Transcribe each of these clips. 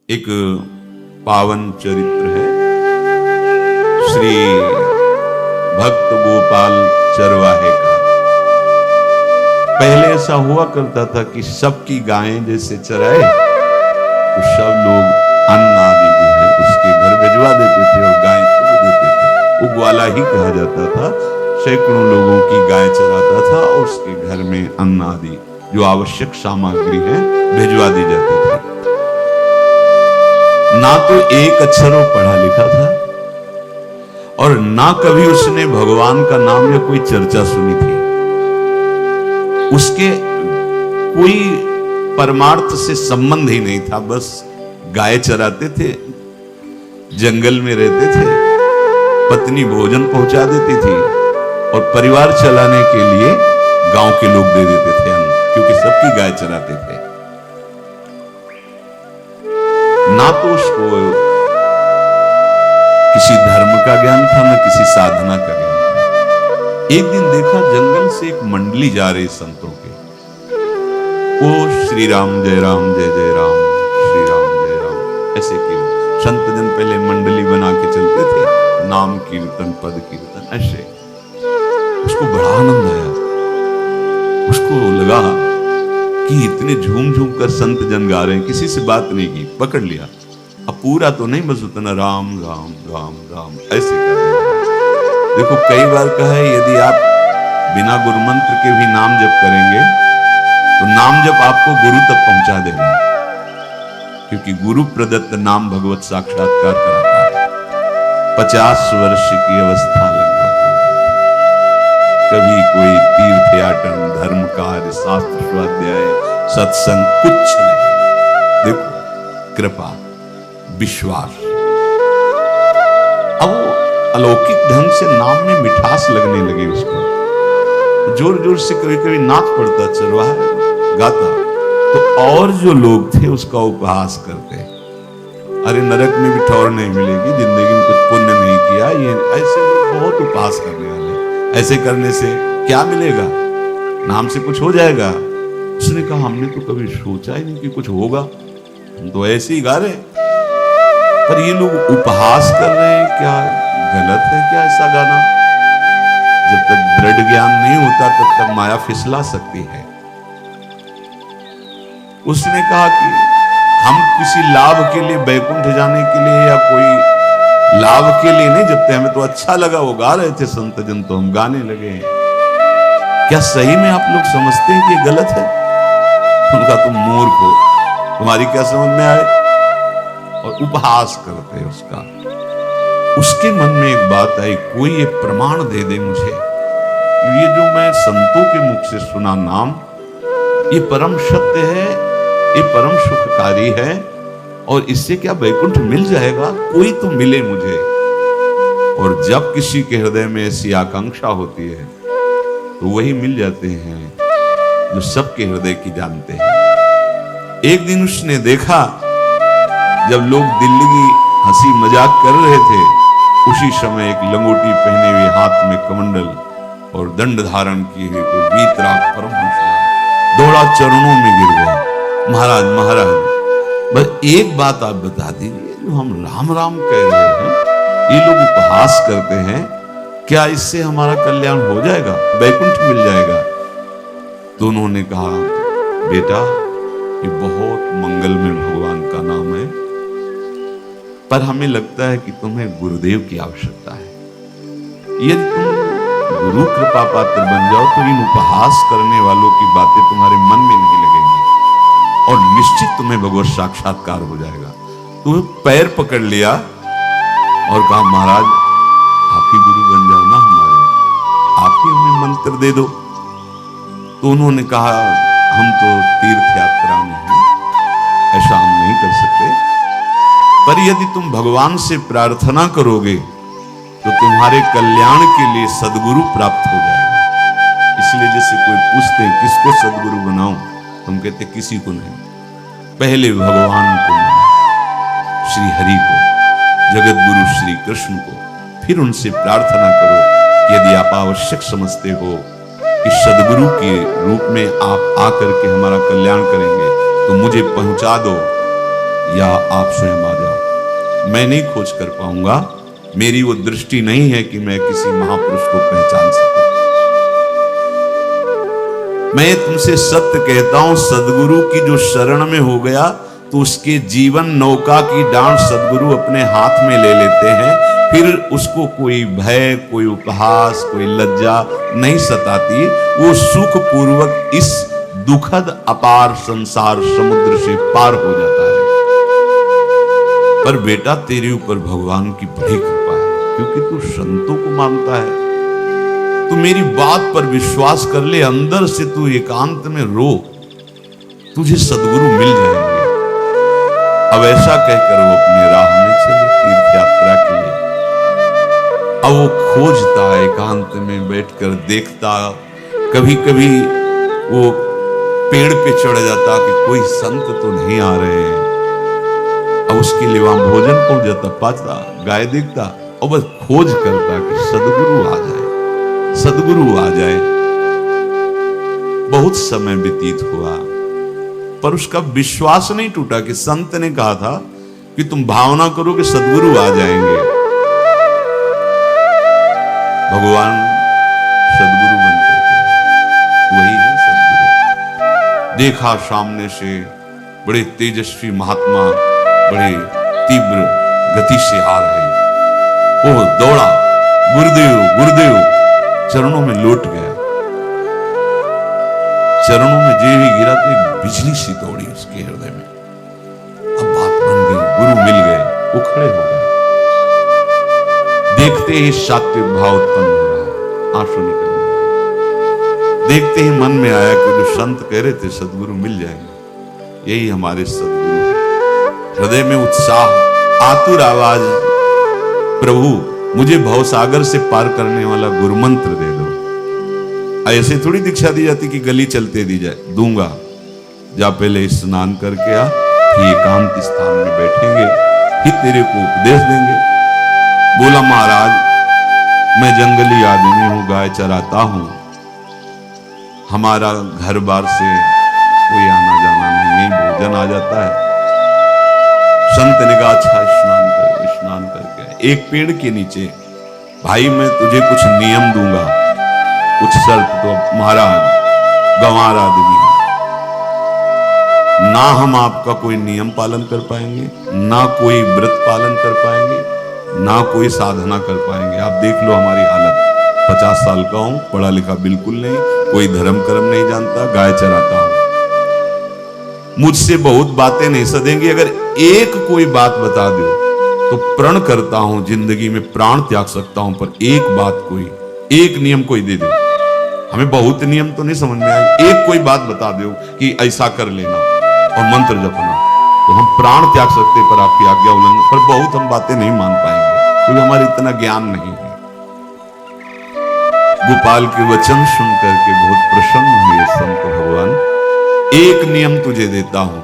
एक पावन चरित्र है श्री भक्त गोपाल चरवाहे का। पहले ऐसा हुआ करता था कि सबकी गायें जैसे चराए तो सब लोग अन्न आदि जो है उसके घर भिजवा देते थे और गायें छोड़ देते थे। वो ग्वाला ही कहा जाता था। सैकड़ों लोगों की गाय चराता था और उसके घर में अन्न आदि जो आवश्यक सामग्री है भिजवा दी जाती थी। ना तो एक अक्षरों पढ़ा लिखा था और ना कभी उसने भगवान का नाम या कोई चर्चा सुनी थी। उसके कोई परमार्थ से संबंध ही नहीं था। बस गाय चराते थे, जंगल में रहते थे, पत्नी भोजन पहुंचा देती थी और परिवार चलाने के लिए गांव के लोग दे देते थे अन्न, क्योंकि सबकी गाय चराते थे। ना तो उसको किसी धर्म का ज्ञान था, ना किसी साधना का ज्ञान था। एक दिन देखा जंगल से एक मंडली जा रही संतों के। वो श्री राम जय राम जय जय राम, श्री राम जय राम ऐसे कीर्तन। संत जन पहले मंडली बना के चलते थे, नाम कीर्तन पद कीर्तन ऐसे। उसको बड़ा आनंद आया। उसको लगा कि इतने झूम झूम कर संत जन गा रहे हैं, किसी से बात नहीं की, पकड़ लिया। अब पूरा तो नहीं, बस उतना राम राम राम राम ऐसे कर दिया। देखो कई बार कहा है यदि आप बिना गुरु मंत्र के भी नाम जप करेंगे तो नाम जप आपको गुरु तक पहुंचा देगा, क्योंकि गुरु प्रदत्त नाम भगवत साक्षात्कार कराता है। 50 वर्ष की अवस्था लगभग कभी कोई तीर्थ याटन, धर्म कार्य, शास्त्र स्वाध्याय, सत्संग कुछ नहीं। देखो कृपा, विश्वास। अब वो अलौकिक ढंग से नाम में मिठास लगने लगी उसको। जोर जोर से कभी कभी नाच पड़ता, चरवाहा गाता, तो और जो लोग थे उसका उपहास करते। अरे नरक में भी ठौर नहीं मिलेगी, जिंदगी में कुछ पुण्य नहीं किया, ये ऐसे लोग बहुत उपहास करने वाले। ऐसे करने से क्या मिलेगा, नाम से कुछ हो जाएगा। उसने कहा हमने तो कभी सोचा ही नहीं कि कुछ होगा, हम तो ऐसे ही गा रहे। पर ये लोग उपहास कर रहे हैं, क्या गलत है क्या ऐसा गाना? जब तक दृढ़ ज्ञान नहीं होता तब तक माया फिसला सकती है। उसने कहा कि हम किसी लाभ के लिए, बैकुंठ जाने के लिए या कोई लाभ के लिए नहीं जपते, हमें तो अच्छा लगा, वो गा रहे थे संत जन तो हम गाने लगे। क्या सही में आप लोग समझते हैं कि ये गलत है? उनका तुम मूर्ख हो, तुम्हारी क्या समझ में आए? और उपहास करते उसका। उसके मन में एक बात आई, कोई ये प्रमाण दे दे मुझे, ये जो मैं संतों के मुख से सुना नाम, ये परम सत्य है, ये परम सुखकारी है, और इससे क्या वैकुंठ मिल जाएगा? कोई तो मिले मुझे। और जब किसी के हृदय में ऐसी आकांक्षा होती है तो वही मिल जाते हैं जो सबके हृदय की जानते हैं। एक दिन उसने देखा जब लोग दिल्ली की हंसी मजाक कर रहे थे, उसी समय एक लंगोटी पहने हुए, हाथ में कमंडल और दंड धारण किए हुए कोई वीतराग परमहंस दौड़ा चरणों में गिर गया। महाराज महाराज, बस एक बात आप बता दीजिए, जो हम राम राम कह रहे हैं, ये लोग उपहास करते हैं, क्या इससे हमारा कल्याण हो जाएगा, वैकुंठ मिल जाएगा? तो उन्होंने कहा बेटा ये बहुत मंगलमय भगवान का नाम है, पर हमें लगता है कि तुम्हें गुरुदेव की आवश्यकता है। यदि तुम गुरु कृपा पात्र बन जाओ तो इन उपहास करने वालों की बातें तुम्हारे मन में नहीं लगेंगी और निश्चित तुम्हें भगवत साक्षात्कार हो जाएगा। तो पैर पकड़ लिया और कहा महाराज आप ही गुरु बन जाओ ना हमारे, आप ही हमें मंत्र दे दो। तो उन्होंने कहा हम तो तीर्थ यात्रा में हैं, ऐसा हम नहीं कर सकते, पर यदि तुम भगवान से प्रार्थना करोगे तो तुम्हारे कल्याण के लिए सदगुरु प्राप्त हो जाएगा। इसलिए जैसे कोई पूछते हैं किसको सदगुरु बनाऊं, तुम कहते किसी को नहीं, पहले भगवान को मानो, श्री हरि को, जगत गुरु श्री कृष्ण को, फिर उनसे प्रार्थना करो कि यदि आप आवश्यक समझते हो कि सदगुरु के रूप में आप आकर के हमारा कल्याण करेंगे तो मुझे पहुंचा दो, या आप स्वयं आ जाओ। मैं नहीं खोज कर पाऊंगा, मेरी वो दृष्टि नहीं है कि मैं किसी महापुरुष को पहचान सकूं। मैं तुमसे सत्य कहता हूं, सदगुरु की जो शरण में हो गया तो उसके जीवन नौका की डांट सदगुरु अपने हाथ में ले लेते हैं। फिर उसको कोई भय, कोई उपहास, कोई लज्जा नहीं सताती। वो सुख पूर्वक इस दुखद अपार संसार समुद्र से पार हो जाता है। पर बेटा, तेरे ऊपर भगवान की बड़ी कृपा है, क्योंकि तू संतों को मानता है। तू मेरी बात पर विश्वास कर ले, अंदर से तू एकांत में रो, तुझे सदगुरु मिल जाएंगे। अब ऐसा कहकर वो अपनी राह में चले तीर्थ यात्रा के लिए। अब वो खोजता, एकांत में बैठकर देखता, कभी कभी वो पेड़ पे चढ़ जाता कि कोई संत तो नहीं आ रहे हैं। अब उसके लिए वहां भोजन पहुंच जाता, पाता, गाय देखता और बस खोज करता कि सदगुरु आ जाए, सदगुरु आ जाए। बहुत समय व्यतीत हुआ, पर उसका विश्वास नहीं टूटा कि संत ने कहा था कि तुम भावना करो कि सदगुरु आ जाएंगे। भगवान सदगुरु बनकर के वही है सदगुरु। देखा सामने से बड़े तेजस्वी महात्मा बड़े तीव्र गति से आ रहे। वो दौड़ा, गुरुदेव गुरुदेव, चरणों में लौट गया। चरणों में जे ही गिरा तो एक बिजली सी दौड़ी उसके हृदय में। अब बात बन गई, गुरु मिल गए, वो खड़े हो गए। देखते ही सात्विक भाव उत्पन्न हो रहा है, आंसू निकल रहे। देखते ही मन में आया कि जो संत कह रहे थे सदगुरु मिल जाएंगे, यही हमारे सदगुरु है। हृदय में उत्साह, आतुर आवाज, प्रभु मुझे भवसागर से पार करने वाला गुरु मंत्र दे दो। ऐसे थोड़ी दीक्षा दी जाती कि गली चलते दी जाए, दूंगा। जा पहले स्नान करके आ, फिर एकांत स्थान में बैठेंगे, फिर तेरे को उपदेश देंगे। बोला महाराज, मैं जंगली आदमी हूं, गाय चराता हूं, हमारा घर बार से कोई आना जाना नहीं, भोजन आ जाता है। संत ने कहा अच्छा स्नान करके एक पेड़ के नीचे, भाई मैं तुझे कुछ नियम दूंगा, कुछ शर्त। तो महाराज गंवार आदमी है, ना हम आपका कोई नियम पालन कर पाएंगे, ना कोई व्रत पालन कर पाएंगे, ना कोई साधना कर पाएंगे। आप देख लो हमारी हालत, 50 साल का हूं, पढ़ा लिखा बिल्कुल नहीं, कोई धर्म कर्म नहीं जानता, गाय चराता हूं। मुझसे बहुत बातें नहीं सधेंगी, अगर एक कोई बात बता दो तो प्रण करता हूं जिंदगी में प्राण त्याग सकता हूं, पर एक बात कोई, एक नियम कोई दे दो। हमें बहुत नियम तो नहीं समझ में आए, एक कोई बात बता दो कि ऐसा कर लेना और मंत्र जपना, तो हम प्राण त्याग सकते, पर आपकी आज्ञा उल्लंघन, पर बहुत हम बातें नहीं मान पाएंगे क्योंकि हमारे इतना ज्ञान नहीं है। गोपाल के वचन सुन करके बहुत प्रसन्न हुए संत भगवान। एक नियम तुझे देता हूं,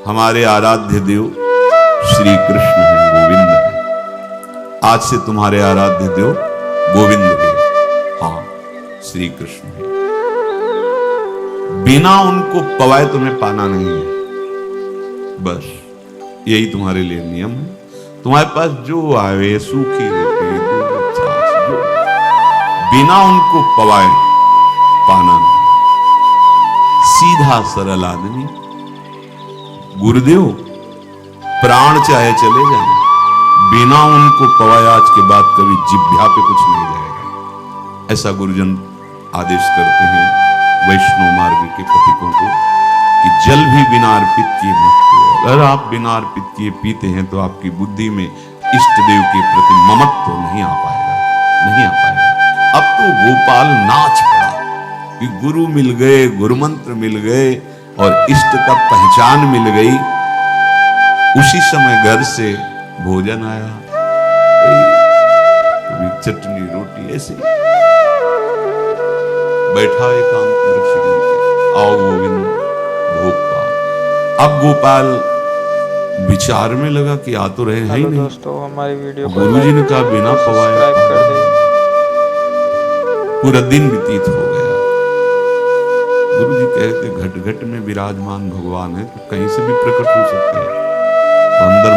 हमारे आराध्य देव श्री कृष्ण हैं, गोविंद हैं। आज से तुम्हारे आराध्य देव गोविंद हैं, हाँ श्री कृष्ण हैं। बिना उनको पवाए तुम्हें पाना नहीं है, बस यही तुम्हारे लिए नियम है। तुम्हारे पास जो आवे, सूखी रोटी, दूध, छाछ, जो बिना उनको पवाए पाना नहीं। सीधा सरल आदमी, गुरुदेव प्राण चाहे चले जाए, बिना उनको पवाए आज के बाद कभी जिह्वा पे कुछ नहीं जाएगा। ऐसा गुरुजन आदेश करते हैं वैष्णव मार्ग के पथिकों को कि जल भी बिना अर्पित किए मत पियो। अगर आप बिना अर्पित किए पीते हैं तो आपकी बुद्धि में इष्ट देव के प्रति ममत्व तो नहीं आ पाएगा, नहीं आ पाएगा। अब तो गोपाल नाच पड़ा कि गुरु मिल गए, गुरु मंत्र मिल गए और इष्ट का पहचान मिल गई। उसी समय घर से भोजन आया, कभी चटनी रोटी, ऐसे बैठा एकांत वृक्ष गिर, आओ गोविंद भोग पाओ। अब गोपाल विचार में लगा कि आ तो रहे हैं ही नहीं। दोस्तों हमारी वीडियो गुरु जी ने कहा बिना पवाए, पूरा दिन व्यतीत हो गया। गुरु जी कह रहे थे घट घट में विराजमान भगवान है, तो कहीं से भी प्रकट हो सकते हैं। तो अंदर